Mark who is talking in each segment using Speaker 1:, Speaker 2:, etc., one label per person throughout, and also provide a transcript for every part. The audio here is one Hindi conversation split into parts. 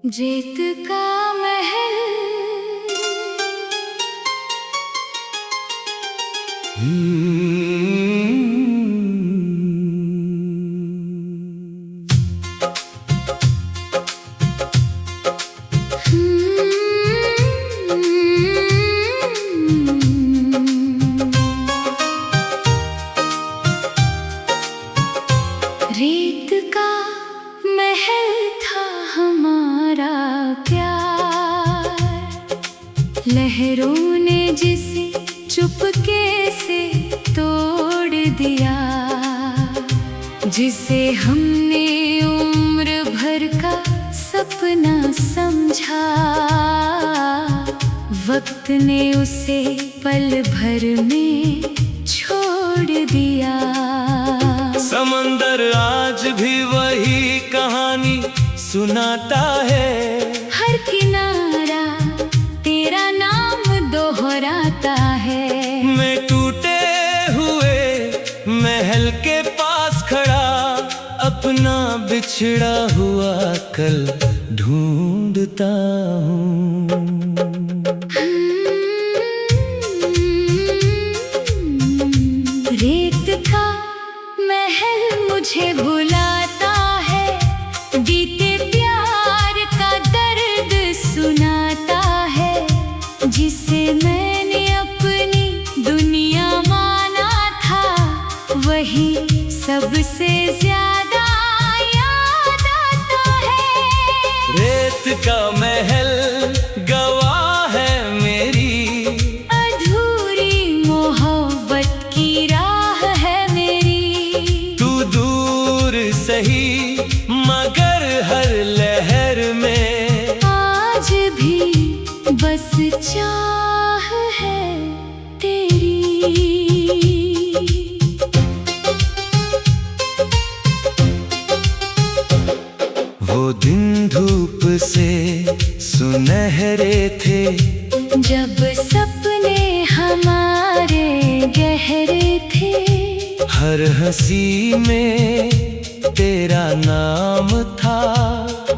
Speaker 1: जेत का महल रेत का महल था हमारा प्यार, लहरों ने जिसे चुपके से तोड़ दिया, जिसे हमने उम्र भर का सपना समझा, वक्त ने उसे पल भर में छोड़ दिया।
Speaker 2: समंदर आज भी वही कहानी सुनाता है,
Speaker 1: हर किनारा तेरा नाम दोहराता है।
Speaker 2: मैं टूटे हुए महल के पास खड़ा अपना बिछड़ा हुआ कल ढूंढता हूँ।
Speaker 1: रेत का महल मुझे बुलाता है, बीते प्यार का दर्द सुनाता है, जिसे मैंने अपनी दुनिया माना था, वही सबसे ज्यादा याद आता है।
Speaker 2: रेत का महल गवाह है मेरी
Speaker 1: अधूरी मोहब्बत की राह है मेरी।
Speaker 2: तू दूर सही मगर हर लहर में
Speaker 1: आज भी बस चाह है तेरी।
Speaker 2: वो दिन धूप से सुनहरे थे,
Speaker 1: जब सपने हमारे गहरे थे,
Speaker 2: हर हंसी में तेरा नाम था,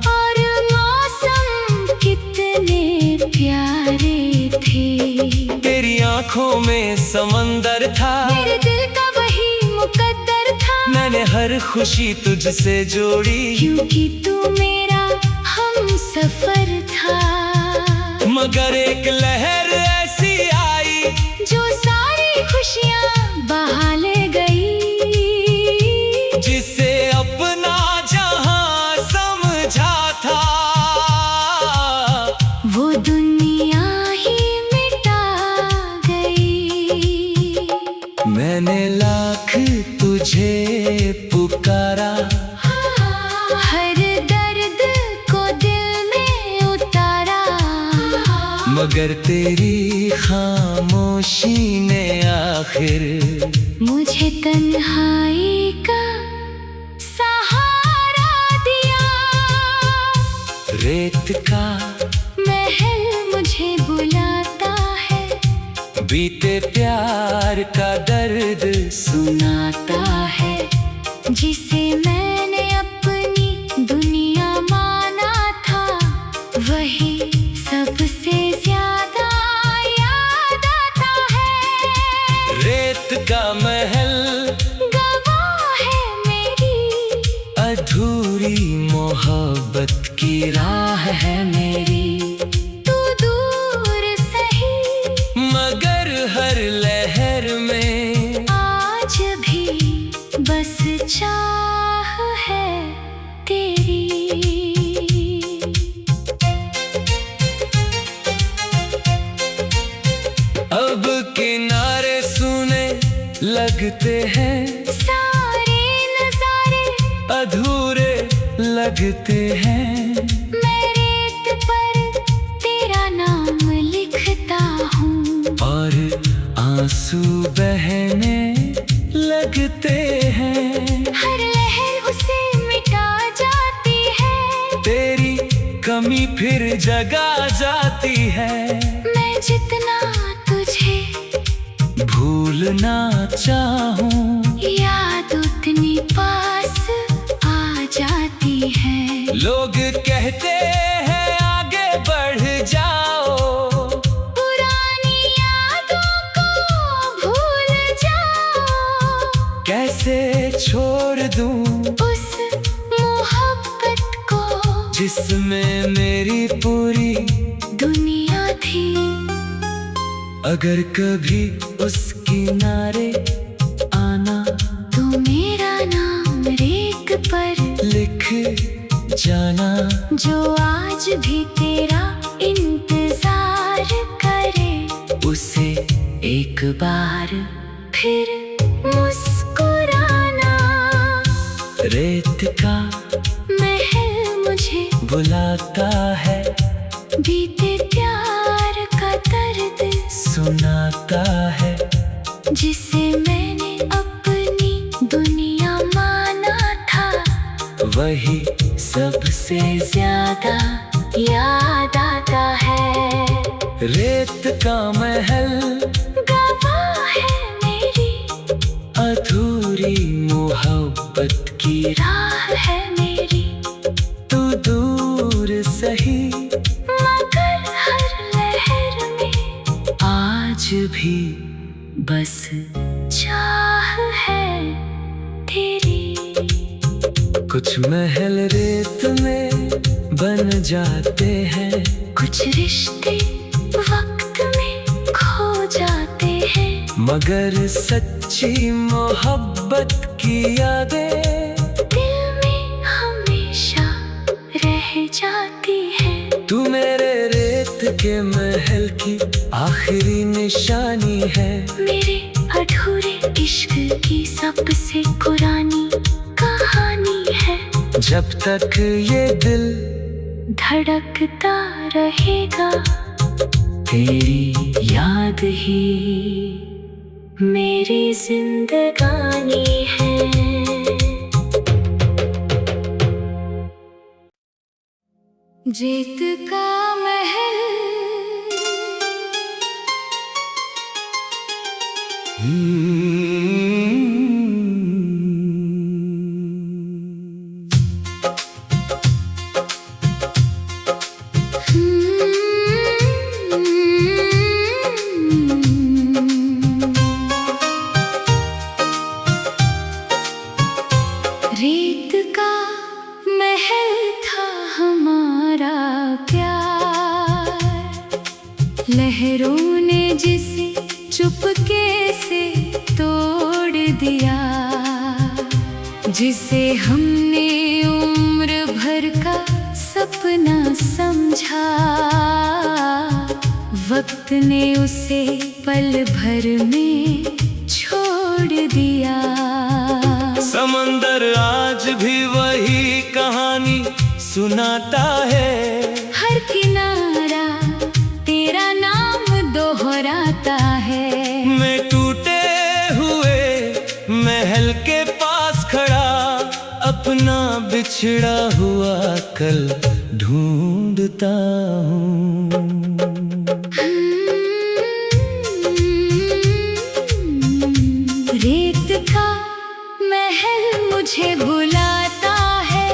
Speaker 1: और मौसम कितने प्यारे थे।
Speaker 2: तेरी आंखों में समंदर था,
Speaker 1: मेरे दिल का वही मुकद्दर था।
Speaker 2: मैंने हर खुशी तुझसे जोड़ी,
Speaker 1: क्योंकि तू मेरा हम सफर था।
Speaker 2: मगर एक लहर ऐसी आई
Speaker 1: जो सारी खुशियाँ बहा ले गई,
Speaker 2: जिसे अपना जहां समझा था,
Speaker 1: वो दुनिया ही मिटा गई।
Speaker 2: मैंने लाख तुझे पुकारा,
Speaker 1: हर दर्द को दिल में उतारा,
Speaker 2: मगर तेरी खामोशी ने आखिर
Speaker 1: मुझे तन्हाई का सहारा दिया।
Speaker 2: रेत का
Speaker 1: महल मुझे बुलाता है,
Speaker 2: बीते प्यार का दर्द
Speaker 1: सुनाता है, जिसे मैंने अपनी दुनिया माना था, वही सबसे ज्यादा याद आता है।
Speaker 2: रेत का महल
Speaker 1: गवाह है मेरी
Speaker 2: अधूरी मोहब्बत की राह है मेरी।
Speaker 1: तू दूर सही
Speaker 2: मगर हर लहर में
Speaker 1: आज भी बस चाह है तेरी।
Speaker 2: अब किनारे सुने लगते हैं,
Speaker 1: सारे नजारे
Speaker 2: अधूरे लगते हैं,
Speaker 1: मैं रेत पर तेरा नाम लिखता हूँ,
Speaker 2: और आंसू बहने लगते हैं।
Speaker 1: हर लहर उसे मिटा जाती है,
Speaker 2: तेरी कमी फिर जगा जाती है।
Speaker 1: मैं जितना तुझे
Speaker 2: भूलना चाहूं,
Speaker 1: याद उतनी पास आ जाती है।
Speaker 2: लोग कहते हैं जिसमें मेरी पूरी
Speaker 1: दुनिया थी।
Speaker 2: अगर कभी उस किनारे आना
Speaker 1: तो मेरा नाम रेत पर
Speaker 2: लिख जाना,
Speaker 1: जो आज भी तेरा इंतजार करे।
Speaker 2: उसे
Speaker 1: एक बार फिर मुस्कुराना।
Speaker 2: रेत का
Speaker 1: महल मुझे
Speaker 2: बुलाता है,
Speaker 1: बीते प्यार का दर्द
Speaker 2: सुनाता है।
Speaker 1: जिसे मैंने अपनी दुनिया माना था,
Speaker 2: वही
Speaker 1: सबसे ज्यादा याद आता है।
Speaker 2: रेत का महल
Speaker 1: गवाह है मेरी
Speaker 2: अधूरी मोहब्बत की
Speaker 1: राह है मेरी।
Speaker 2: तू दूर सही
Speaker 1: मगर हर लहर में
Speaker 2: आज भी
Speaker 1: बस चाह है तेरी।
Speaker 2: कुछ महल रेत में बन जाते हैं,
Speaker 1: कुछ रिश्ते वक्त में खो जाते हैं,
Speaker 2: मगर सच्ची मोहब्बत की यादें
Speaker 1: दिल में हमेशा रह जाती है।
Speaker 2: तू मेरे रेत के महल की आखिरी निशानी है,
Speaker 1: मेरे अधूरे इश्क की सबसे पुरानी कहानी है।
Speaker 2: जब तक ये दिल
Speaker 1: धड़कता रहेगा,
Speaker 2: तेरी
Speaker 1: याद ही मेरी जिंदगानी है। जीत का महल रेत का महल था हमारा प्यार। लहरों ने जिसे चुपके से तोड़ दिया, जिसे हमने उम्र भर का सपना समझा, वक्त ने उसे पल भर में छोड़ दिया।
Speaker 2: समंदर आज भी वही कहानी सुनाता है,
Speaker 1: हर किनारा तेरा नाम दोहराता है।
Speaker 2: मैं टूटे हुए महल के पास खड़ा अपना बिछड़ा हुआ कल ढूंढता हूँ।
Speaker 1: रेत का महल मुझे बुलाता है,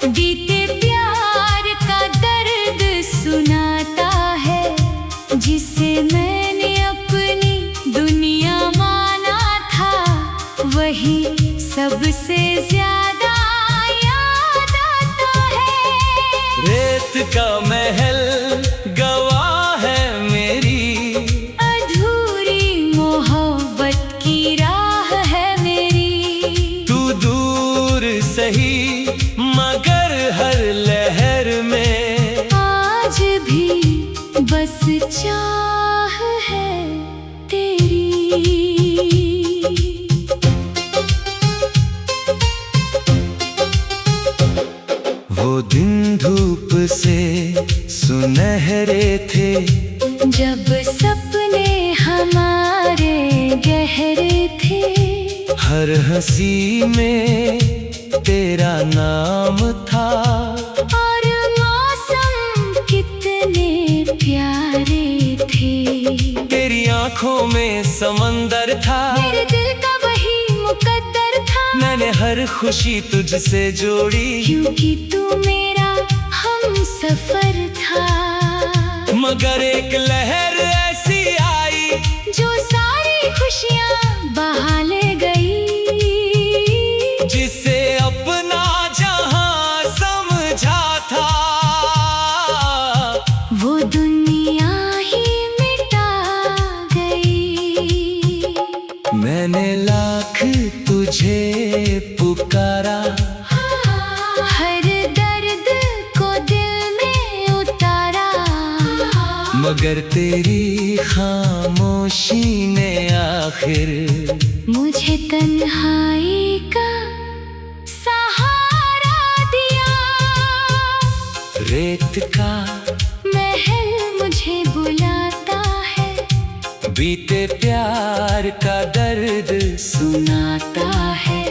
Speaker 1: बीते प्यार का दर्द सुनाता है। जिसे मैंने अपनी दुनिया माना था, वही सबसे ज्यादा याद आता है।
Speaker 2: रेत का महल गवाह है मेरी
Speaker 1: अधूरी मोहब्बत की राह है मेरी।
Speaker 2: तू दूर सही मगर हर लहर में
Speaker 1: आज भी बस चाह है तेरी।
Speaker 2: वो दिन धूप से सुनहरे थे,
Speaker 1: जब सपने हमारे गहरे थे।
Speaker 2: हर हंसी में तेरा नाम था,
Speaker 1: और मौसम कितने प्यारे थे।
Speaker 2: तेरी आंखों में समंदर था,
Speaker 1: मेरे दिल का वही मुकद्दर था।
Speaker 2: मैंने हर खुशी तुझसे जोड़ी,
Speaker 1: क्योंकि तू मेरा हम सफर था।
Speaker 2: मगर एक लहर ऐसी आई
Speaker 1: जो सारी खुशियाँ बहा ले गई,
Speaker 2: जिसे अपना जहां समझा था। मगर तेरी खामोशी ने आखिर
Speaker 1: मुझे तन्हाई का सहारा दिया।
Speaker 2: रेत का
Speaker 1: महल मुझे बुलाता है,
Speaker 2: बीते प्यार का दर्द
Speaker 1: सुनाता है।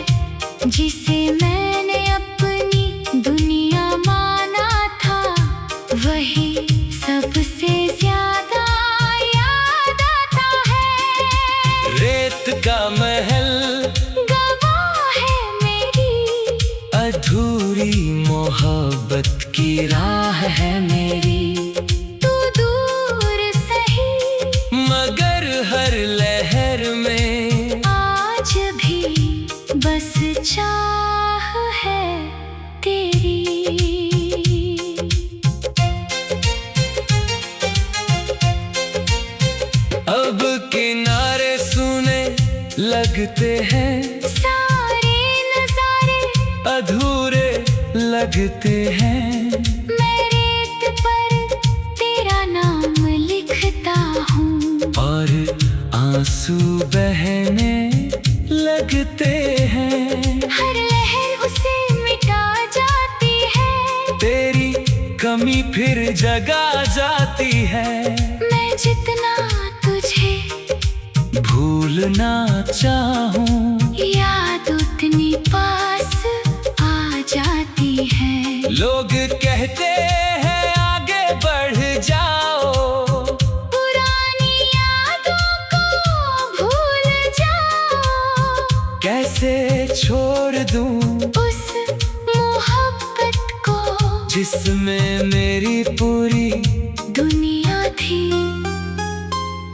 Speaker 1: जिसे मैंने अपनी दुनिया माना था, वही सबसे ज्यादा याद आता है।
Speaker 2: रेत का महल
Speaker 1: गवाह है मेरी
Speaker 2: अधूरी मोहब्बत की राह है मेरी।
Speaker 1: तू दूर सही
Speaker 2: मगर हर लहर में
Speaker 1: आज भी बस चाह है तेरी।
Speaker 2: अब किनारे सुने लगते हैं,
Speaker 1: सारे नजारे
Speaker 2: अधूरे लगते हैं।
Speaker 1: मैं रेत पर तेरा नाम लिखता हूँ,
Speaker 2: और आंसू बहने लगते हैं।
Speaker 1: हर लहर उसे मिटा जाती है,
Speaker 2: तेरी कमी फिर जगा जाती है।
Speaker 1: मैं जितना तुझे
Speaker 2: भूलना चाहूं,
Speaker 1: याद उतनी पास आ जाती है।
Speaker 2: लोग कहते हैं आगे बढ़ जाओ,
Speaker 1: पुरानी यादों को भूल जाओ।
Speaker 2: कैसे छोड़ दूं
Speaker 1: उस मोहब्बत को
Speaker 2: जिसमें मेरी पूरी
Speaker 1: दुनिया थी।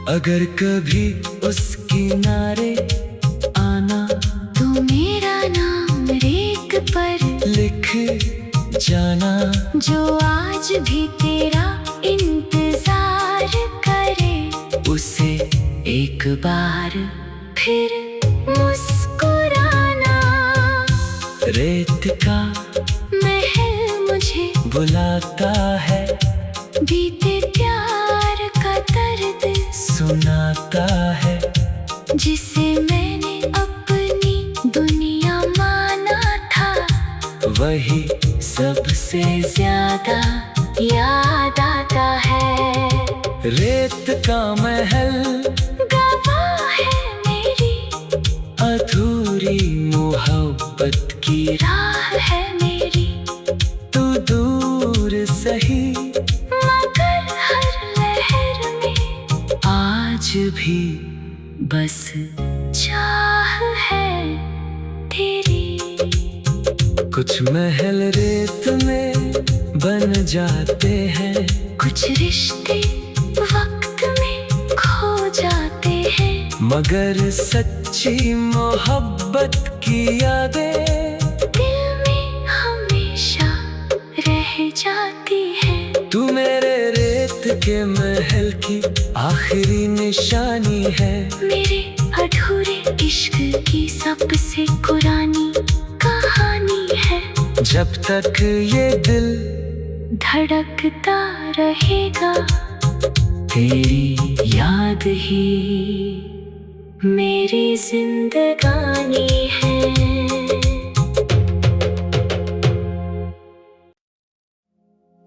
Speaker 2: अगर कभी उस किनारे आना,
Speaker 1: तू मेरा नाम रेत पर
Speaker 2: लिख जाना।
Speaker 1: जो आज भी तेरा इंतजार करे,
Speaker 2: उसे
Speaker 1: एक बार फिर मुस्कुराना।
Speaker 2: रेत का
Speaker 1: महल मुझे
Speaker 2: बुलाता है,
Speaker 1: बीते प्यार का दर्द
Speaker 2: सुनाता है।
Speaker 1: जिसे मैंने अपनी दुनिया माना था,
Speaker 2: वही
Speaker 1: सबसे ज्यादा याद आता है।
Speaker 2: रेत का महल
Speaker 1: गवाह है मेरी
Speaker 2: अधूरी मोहब्बत की
Speaker 1: राह है मेरी।
Speaker 2: तू दूर सही
Speaker 1: मगर हर लहर में
Speaker 2: आज भी
Speaker 1: बस चाह है तेरी।
Speaker 2: कुछ महल रेत में बन जाते हैं,
Speaker 1: कुछ रिश्ते वक्त में खो जाते हैं,
Speaker 2: मगर सच्ची मोहब्बत की यादें
Speaker 1: दिल में हमेशा रह जाती है।
Speaker 2: तू मेरे रेत के महल की आखिरी निशानी है।
Speaker 1: मेरे अधूरे इश्क की सबसे पुरानी कहानी है।
Speaker 2: जब तक ये दिल
Speaker 1: धड़कता रहेगा,
Speaker 2: तेरी
Speaker 1: याद ही मेरी जिंदगानी है।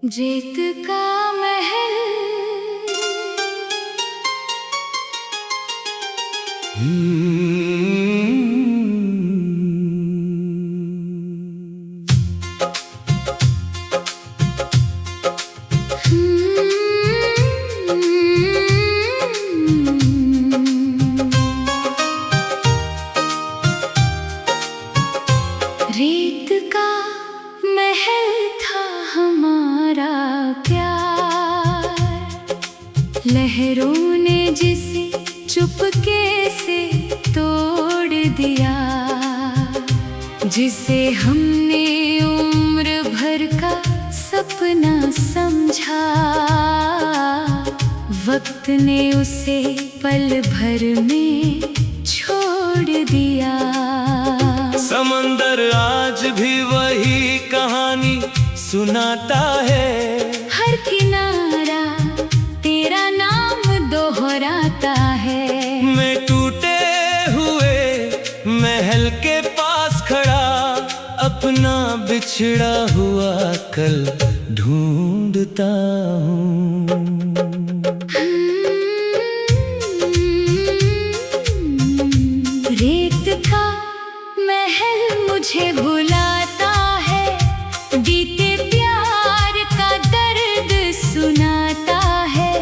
Speaker 1: रेत का महल रेत का महल था हमारा प्यार, लहरों ने जिसे चुपके से तोड़ दिया, जिसे हमने उम्र भर का सपना समझा, वक्त ने उसे पल भर में छोड़ दिया।
Speaker 2: समंदर आज भी वही कहानी सुनाता है,
Speaker 1: हर किनारा तेरा
Speaker 2: बिछड़ा हुआ कल ढूंढता हूँ।
Speaker 1: रेत का महल मुझे बुलाता है, बीते प्यार का दर्द सुनाता है।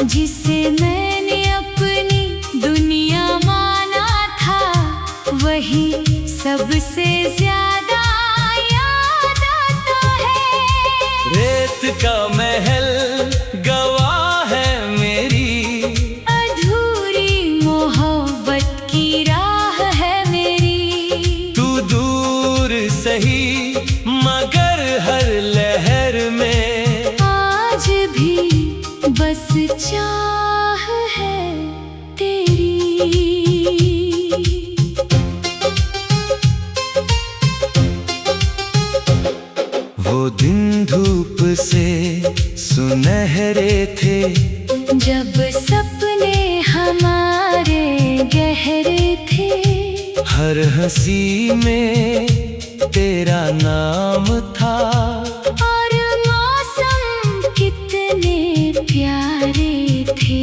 Speaker 1: जिसे मैंने अपनी दुनिया माना था, वही सबसे ज्यादा याद आता है।
Speaker 2: रेत का महल गवाह है मेरी,
Speaker 1: अधूरी मोहब्बत की राह है मेरी।
Speaker 2: तू दूर सही मगर हर लहर में
Speaker 1: आज भी बस चाह है तेरी।
Speaker 2: वो दिन धूप से सुनहरे थे,
Speaker 1: जब सपने हमारे गहरे थे।
Speaker 2: हर हंसी में तेरा नाम था,
Speaker 1: और मौसम कितने प्यारे थे।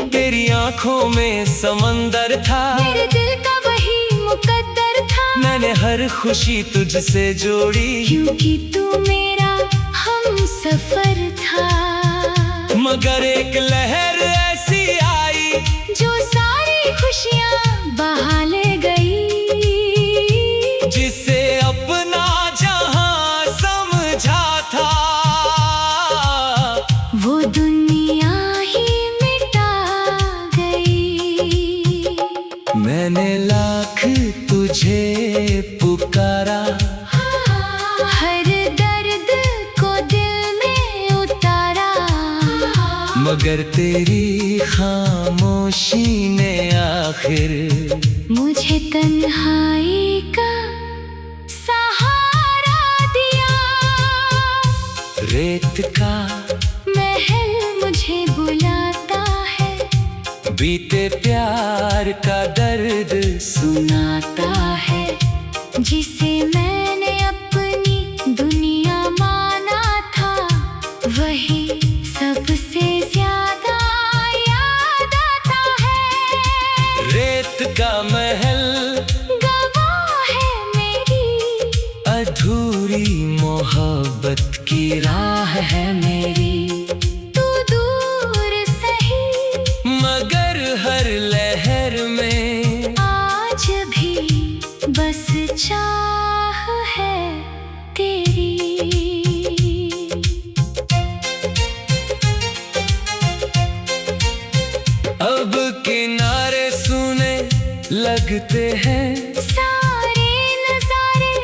Speaker 2: तेरी आंखों में समंदर था,
Speaker 1: मेरे दिल का वही मुकद्दर था।
Speaker 2: मैंने हर खुशी तुझसे जोड़ी,
Speaker 1: क्योंकि तू मेरा हम सफर था।
Speaker 2: मगर एक लहर ऐसी आई
Speaker 1: जो सारी खुशियाँ बहा ले गई।
Speaker 2: जिसे अपना जहां समझा था,
Speaker 1: वो दुनिया ही मिटा गई।
Speaker 2: मैंने लाख तुझे पुकारा,
Speaker 1: हर दर्द को दिल में उतारा।
Speaker 2: मगर तेरी खामोशी ने आखिर
Speaker 1: मुझे तन्हाई का सहारा दिया।
Speaker 2: रेत का
Speaker 1: महल मुझे बुलाता है,
Speaker 2: बीते प्यार का दर्द
Speaker 1: सुनाता है। जिसे मैंने अपनी दुनिया माना था, वही सबसे ज्यादा याद आता है।
Speaker 2: रेत का महल
Speaker 1: गवाह है मेरी,
Speaker 2: अधूरी मोहब्बत की राह है मेरी।
Speaker 1: तू दूर सही
Speaker 2: मगर हर लहर में
Speaker 1: आज भी बस चाह है तेरी।
Speaker 2: अब किनारे सुने लगते हैं,
Speaker 1: सारे नजारे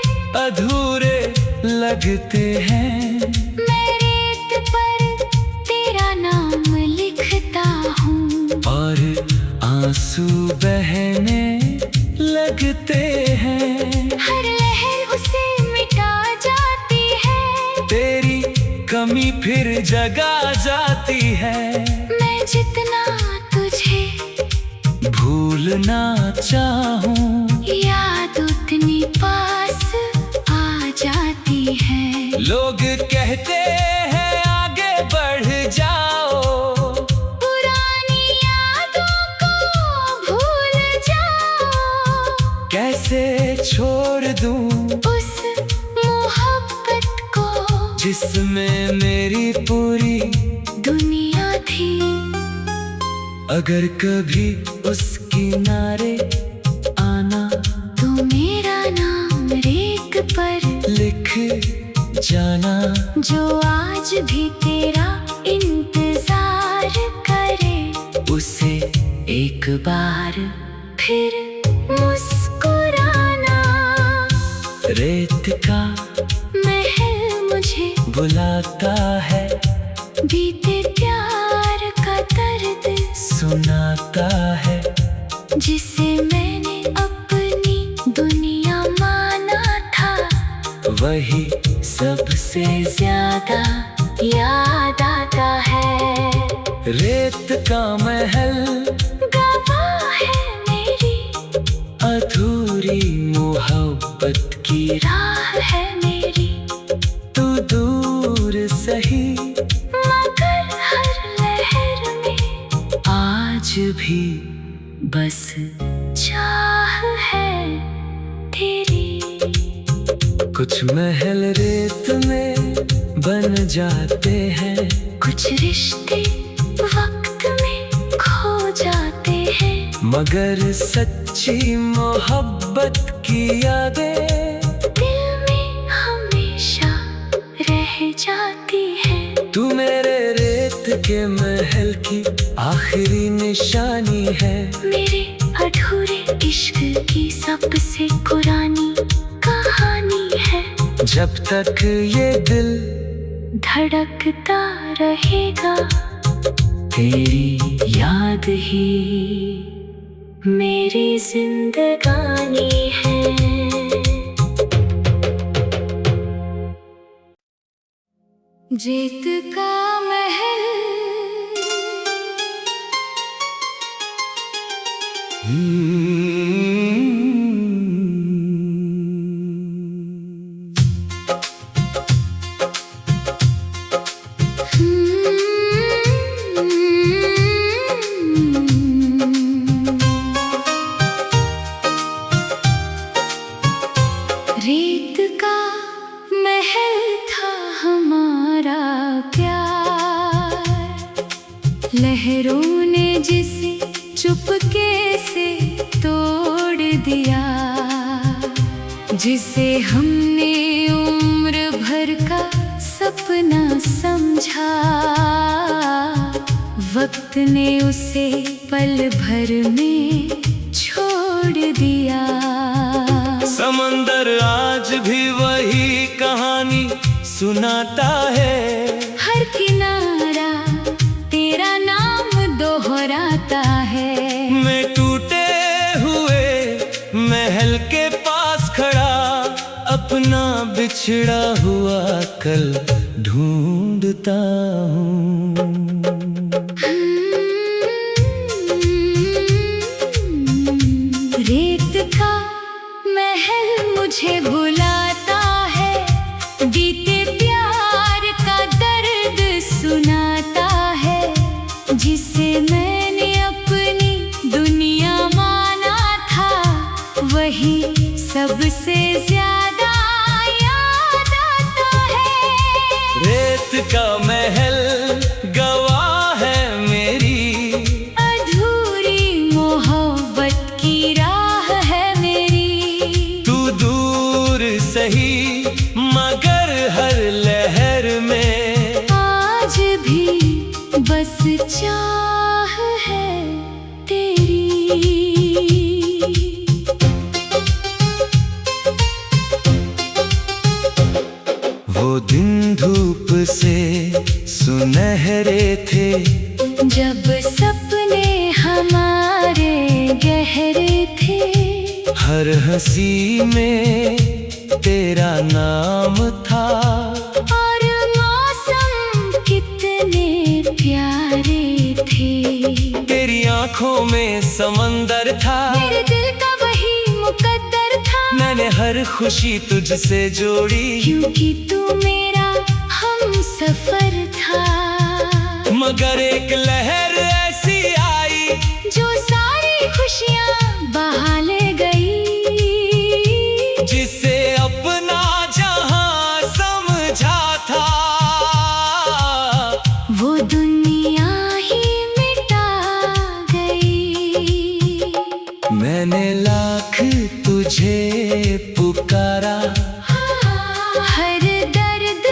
Speaker 2: अधूरे लगते हैं।
Speaker 1: मैं रेत पर तेरा नाम लिखता हूँ,
Speaker 2: और आंसू बहने लगते हैं।
Speaker 1: हर लहर उसे मिटा जाती है।
Speaker 2: तेरी कमी फिर जगा जाती है।
Speaker 1: मैं जितना तुझे
Speaker 2: भूलना चाहूं,
Speaker 1: याद उतनी पास आ जाती है।
Speaker 2: लोग कहते हैं आगे बढ़ जाओ,
Speaker 1: पुरानी यादों को भूल जाओ।
Speaker 2: कैसे छोड़ दूं
Speaker 1: उस मोहब्बत को
Speaker 2: जिसमें मेरी पूरी
Speaker 1: दुनिया थी।
Speaker 2: अगर कभी उस किनारे आना,
Speaker 1: तू मेरा नाम रेत पर
Speaker 2: लिख जाना।
Speaker 1: जो आज भी तेरा इंतजार करे,
Speaker 2: उसे
Speaker 1: एक बार फिर मुस्कुराना।
Speaker 2: रेत का
Speaker 1: महल मुझे
Speaker 2: बुलाता है,
Speaker 1: बीते प्यार का दर्द
Speaker 2: सुनाता है।
Speaker 1: जिसे मैंने अपनी दुनिया माना था,
Speaker 2: वही सबसे ज्यादा
Speaker 1: याद आता है।
Speaker 2: रेत का महल
Speaker 1: गवाह है मेरी,
Speaker 2: अधूरी मोहब्बत की
Speaker 1: राह है मेरी।
Speaker 2: नहीं,
Speaker 1: मगर हर लहर में
Speaker 2: आज भी
Speaker 1: बस चाह है तेरी।
Speaker 2: कुछ महल रेत में बन जाते हैं,
Speaker 1: कुछ रिश्ते वक्त में खो जाते हैं,
Speaker 2: मगर सच्ची मोहब्बत की यादें
Speaker 1: दिल में हमेशा रह जाती है।
Speaker 2: तू मेरे रेत के महल की आखिरी निशानी है,
Speaker 1: मेरे अधूरे इश्क की सबसे पुरानी कहानी है।
Speaker 2: जब तक ये दिल
Speaker 1: धड़कता रहेगा,
Speaker 2: तेरी
Speaker 1: याद ही मेरी जिंदगानी है। जीत का महल रेत का महल था हमारा प्यार, लहरों ने जिसे चुपके से तोड़ दिया, जिसे हमने उम्र भर का सपना समझा, वक्त ने उसे पल भर में छोड़ दिया।
Speaker 2: समंदर आज भी वही कहानी सुनाता है,
Speaker 1: हर किनारा तेरा नाम दोहराता है।
Speaker 2: मैं टूटे हुए महल के पास खड़ा, अपना बिछड़ा हुआ कल ढूंढता हूँ।
Speaker 1: रेत का महल मुझे बुलाता है, बीते प्यार का दर्द सुनाता है, जिसे मैंने अपनी दुनिया माना था, वही सबसे ज्यादा याद आता है।
Speaker 2: रेत का महल गवाह है मेरी
Speaker 1: अधूरी मोहब्बत की राह है मेरी।
Speaker 2: तू दूर सही मगर हर लहर में
Speaker 1: आज भी बस चाह है तेरी।
Speaker 2: वो दिन धूप से सुनहरे थे,
Speaker 1: जब सपने हमारे गहरे थे,
Speaker 2: हर हंसी में तेरा नाम था,
Speaker 1: और मौसम कितने प्यारे थे।
Speaker 2: तेरी आंखों में समंदर था,
Speaker 1: मेरे दिल का वही मुकद्दर था,
Speaker 2: मैंने हर खुशी तुझसे जोड़ी,
Speaker 1: क्योंकि तू मेरा हम सफर था।
Speaker 2: मगर एक लहर ऐसी आई
Speaker 1: जो सारी खुशियाँ बहा ले गई,
Speaker 2: जिसे अपना जहां समझा था,
Speaker 1: वो दुनिया ही मिटा गई।
Speaker 2: मैंने लाख तुझे पुकारा,
Speaker 1: हर दर्द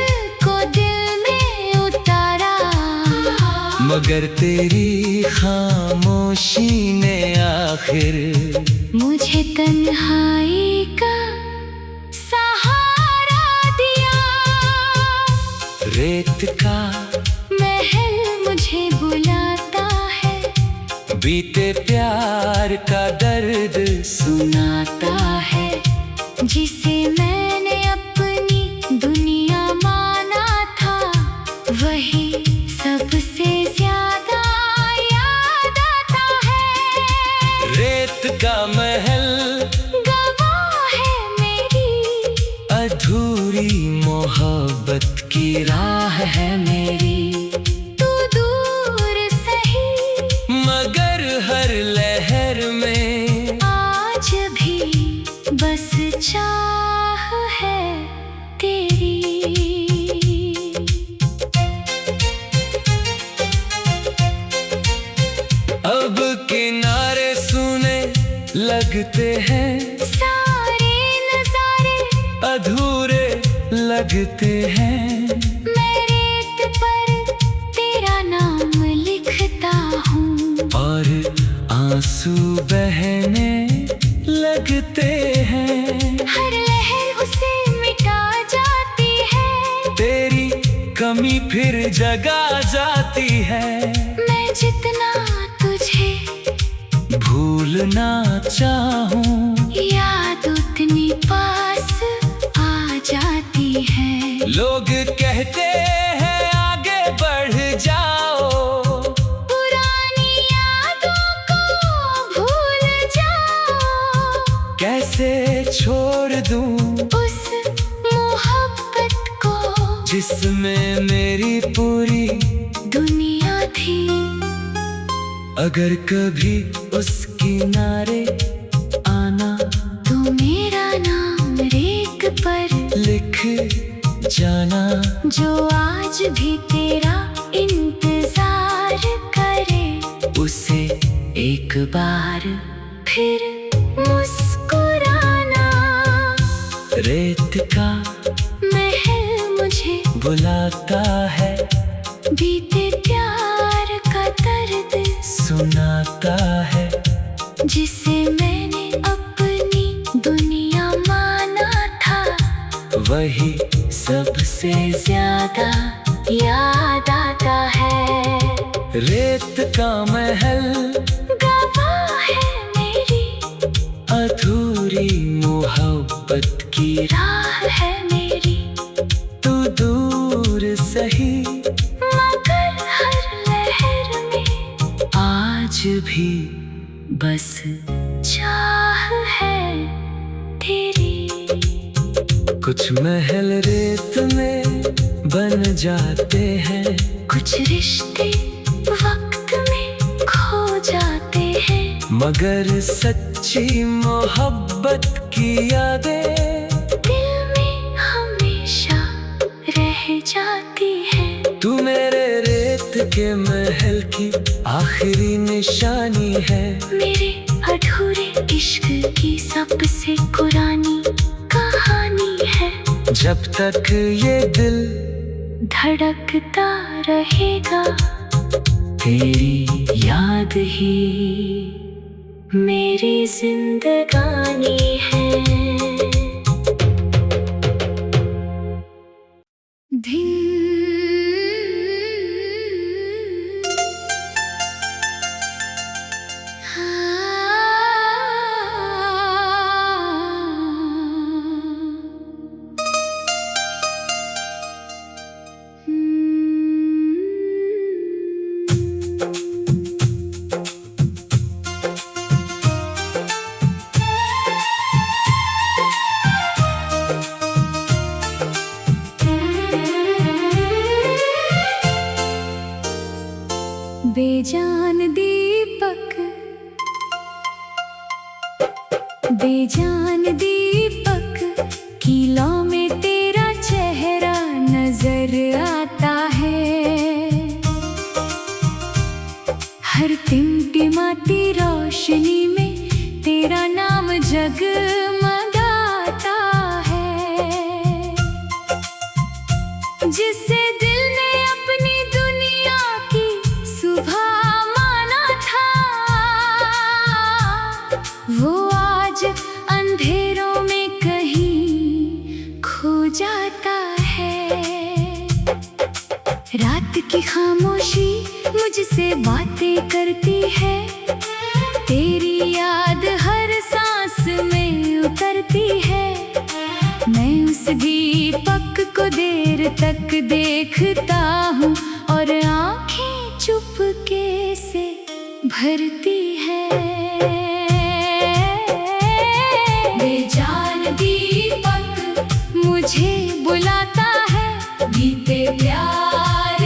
Speaker 1: को दिल में उतारा,
Speaker 2: मगर तेरी खामोशी ने आखिर
Speaker 1: मुझे तन्हाई का सहारा दिया।
Speaker 2: रेत का
Speaker 1: महल मुझे बुलाता है,
Speaker 2: बीते प्यार का दर्द
Speaker 1: सुनाता है, जिसे मैंने अपनी दुनिया माना था, वही सबसे ज्यादा याद आता है।
Speaker 2: रेत का महल
Speaker 1: गवाह है मेरी
Speaker 2: अधूरी मोहब्बत की राह है
Speaker 1: मेरी, तू दूर सही
Speaker 2: मगर हर लहर में
Speaker 1: आज भी बस चाह है तेरी।
Speaker 2: अब किनारे सुने लगते हैं,
Speaker 1: सारे नजारे
Speaker 2: अधूरे लगते हैं।
Speaker 1: मैं रेत पर तेरा नाम लिखता हूँ
Speaker 2: और आंसू बहने लगते हैं।
Speaker 1: हर लहर उसे मिटा जाती है,
Speaker 2: तेरी कमी फिर जगा जाती है।
Speaker 1: मैं जितना तुझे
Speaker 2: भूलना चाहूं,
Speaker 1: याद उतनी पास आ जाती है।
Speaker 2: लोग कहते हैं आगे बढ़ जाओ,
Speaker 1: पुरानी यादों को भूल जाओ।
Speaker 2: कैसे छोड़ दूं
Speaker 1: उस मोहब्बत को
Speaker 2: जिसमें मेरी पूरी
Speaker 1: दुनिया थी।
Speaker 2: अगर कभी उस किनारे आना,
Speaker 1: तू मेरा नाम रेत पर
Speaker 2: लिख जाना।
Speaker 1: जो आज भी तेरा इंतजार करे,
Speaker 2: उसे
Speaker 1: एक बार फिर मुस्कुराना।
Speaker 2: रेत का
Speaker 1: महल मुझे
Speaker 2: बुलाता है,
Speaker 1: बीते प्यार का दर्द
Speaker 2: सुनाता है।
Speaker 1: जिसे मैंने अपनी दुनिया माना था,
Speaker 2: वही सबसे ज्यादा
Speaker 1: याद आता है।
Speaker 2: रेत का महल
Speaker 1: गवाह है मेरी,
Speaker 2: अधूरी मोहब्बत की
Speaker 1: राह है मेरी,
Speaker 2: तू दूर सही
Speaker 1: मगर हर लहर में
Speaker 2: आज भी
Speaker 1: बस चाह है तेरी।
Speaker 2: कुछ महल रेत में बन जाते हैं,
Speaker 1: कुछ रिश्ते वक्त में खो जाते हैं,
Speaker 2: मगर सच्ची मोहब्बत की यादें
Speaker 1: दिल में हमेशा रह जाती है।
Speaker 2: तू मेरे रेत के महल की आखिरी निशानी है।
Speaker 1: मेरे अधूरे इश्क की सबसे पुरानी कहानी है।
Speaker 2: जब तक ये दिल
Speaker 1: धड़कता रहेगा,
Speaker 2: तेरी
Speaker 1: याद ही मेरी जिंदगानी है। बेजान दीपक, बेजान दीपक की लौ में तेरा चेहरा नजर आता है। हर टिमटिमाती रोशनी में तेरा नाम जगमगाता है। जिसे दिल ने अपनी दुनिया की सुबह माना था, वो आज अंधेरों में कहीं खो जाता है। रात की खामोशी मुझसे बातें करती है, तेरी याद हर सांस में उतरती है। मैं उस दीपक को देर तक देखता हूँ और आँखें चुपके से भरती है। बेजान दीपक मुझे बुलाता है, बीते प्यार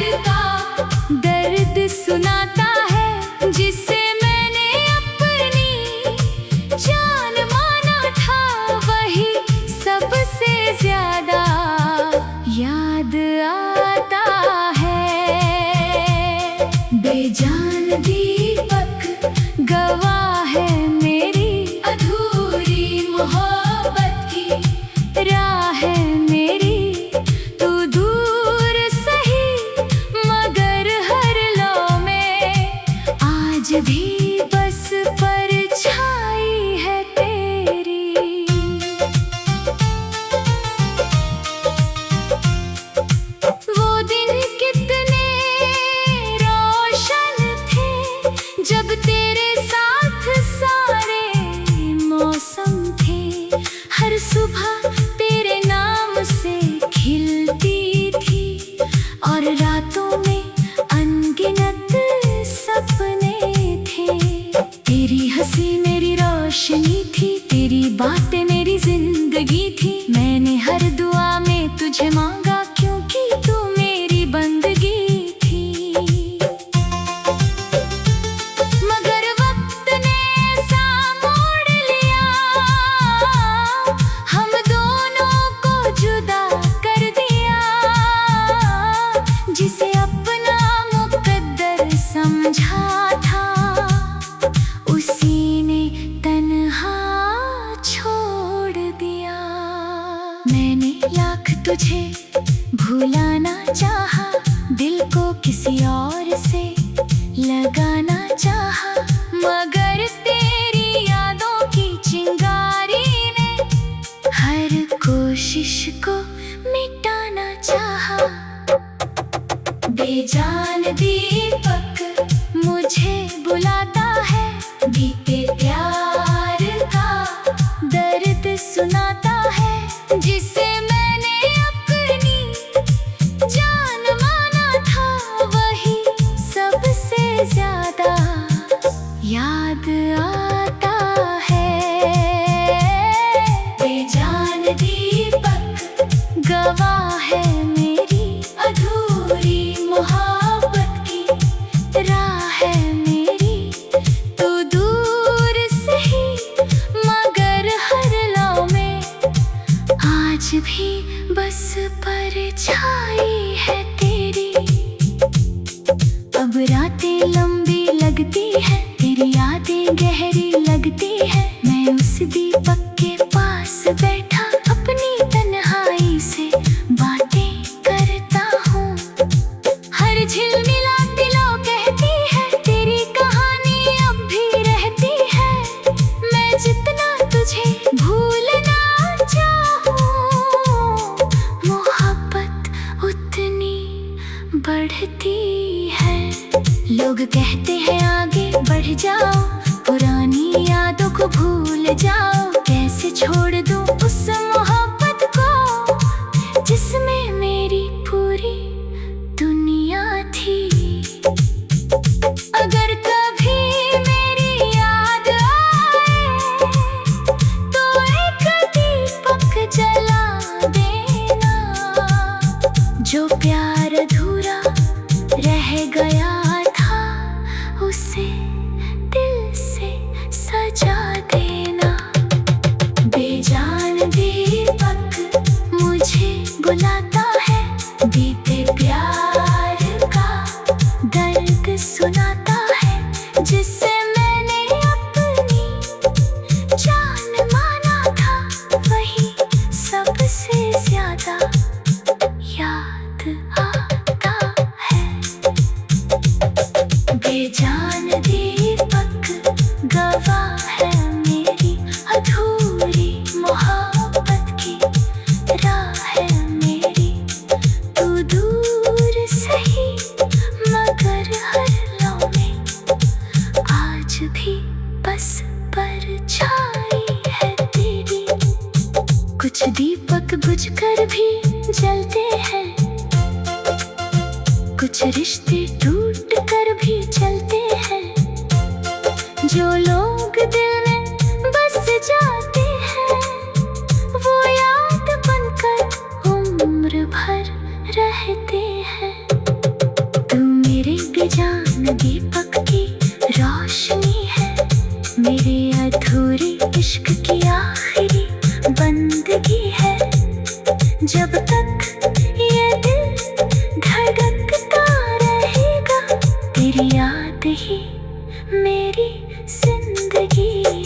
Speaker 1: बेजान दीपक मुझे बुलाता है, बीते प्यार का दर्द सुनाता है, जिसे मैंने अपनी जान माना था, वही सबसे ज्यादा याद आता है। बेजान दीपक गवाह है मेरी अधूरी मोहब्बत की, राह है मेरी तो दूर से ही, मगर हर लौ में आज भी बस परछाई है तेरी। अब रातें लंबी लगती है, तेरी यादें गहरी लगती है, मैं उस दीपक के पास बैठा अपनी तन्हाई से बातें करता हूँ। हर झिलमिलाती लो कहती है, तेरी कहानी अब भी रहती है, मैं जितना तुझे भूलना चाहूँ, मोहब्बत उतनी बढ़ती है। लोग कहते हैं आगे बढ़ जाओ, पुरानी यादों को भूल जाओ, कैसे छोड़ दूं उस मोहब्बत को जिसमें मेरी पूरी दुनिया थी। अगर कभी मेरी याद आए तो एक दीपक जला देना, जो प्यार अधूरा रह गया था उसे दिल से सजा देना। बेजान दीपक मुझे बुलाता है, बीते प्यार का दर्द सुनाता है, जिससे मैंने अपनी जान माना था, वही सबसे ज्यादा याद आता है। बेजान दीपक गवाह है मेरी अधूरी मोहब्बत की, राह है मेरी तू दूर से ही, मगर हर लौ में आज भी बस परछाई है तेरी। कुछ दीपक बुझकर भी जलते हैं, कुछ रिश्ते टूट कर भी चलते हैं, जो लोग दिल में बस जाते हैं, वो याद बनकर उम्र भर रहते हैं। तू मेरे बेजान दीपक की रोशनी है, मेरे अधूरी इश्क की आखिरी बंदगी है, जब तक ये दिल धड़कता रहेगा, तेरी याद ही मेरी जिंदगी